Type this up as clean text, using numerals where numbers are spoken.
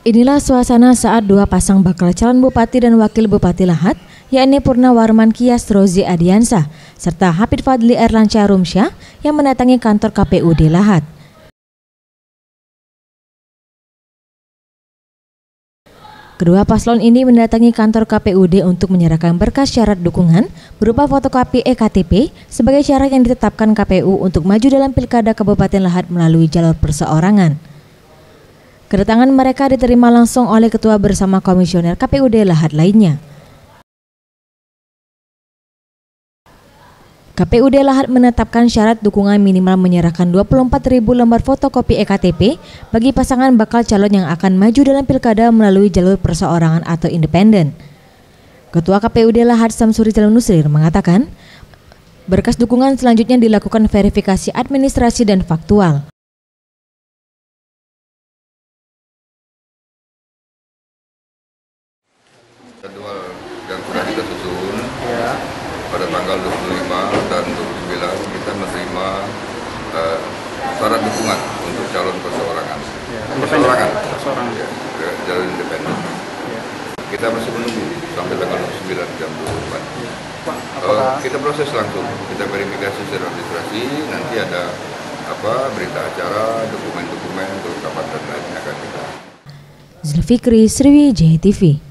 Inilah suasana saat dua pasang bakal calon bupati dan wakil bupati Lahat, yakni Purnawarman Kias Rozi Adiansah, serta Hafid Fadli Erlanca Rumsyah yang mendatangi kantor KPUD Lahat. Kedua paslon ini mendatangi kantor KPUD untuk menyerahkan berkas syarat dukungan berupa fotokopi EKTP sebagai syarat yang ditetapkan KPU untuk maju dalam Pilkada Kabupaten Lahat melalui jalur perseorangan. Kedatangan mereka diterima langsung oleh Ketua bersama Komisioner KPUD Lahat lainnya. KPUD Lahat menetapkan syarat dukungan minimal menyerahkan 24.000 lembar fotokopi EKTP bagi pasangan bakal calon yang akan maju dalam Pilkada melalui jalur perseorangan atau independen. Ketua KPUD Lahat Samsuri Jalal Nusrir mengatakan, berkas dukungan selanjutnya dilakukan verifikasi administrasi dan faktual. Jadwal yang sudah kita susun pada tanggal 25 dan 29 kita menerima syarat dukungan untuk calon perseorangan. Perseorangan. Ya, jalur independen. Kita masih menunggu sampai tanggal 29 jam 24. Kita proses langsung, kita verifikasi secara administrasi, nanti ada berita acara, dokumen-dokumen, kelengkapan dan lainnya akan kita. Zulfikri, Sriwijaya TV.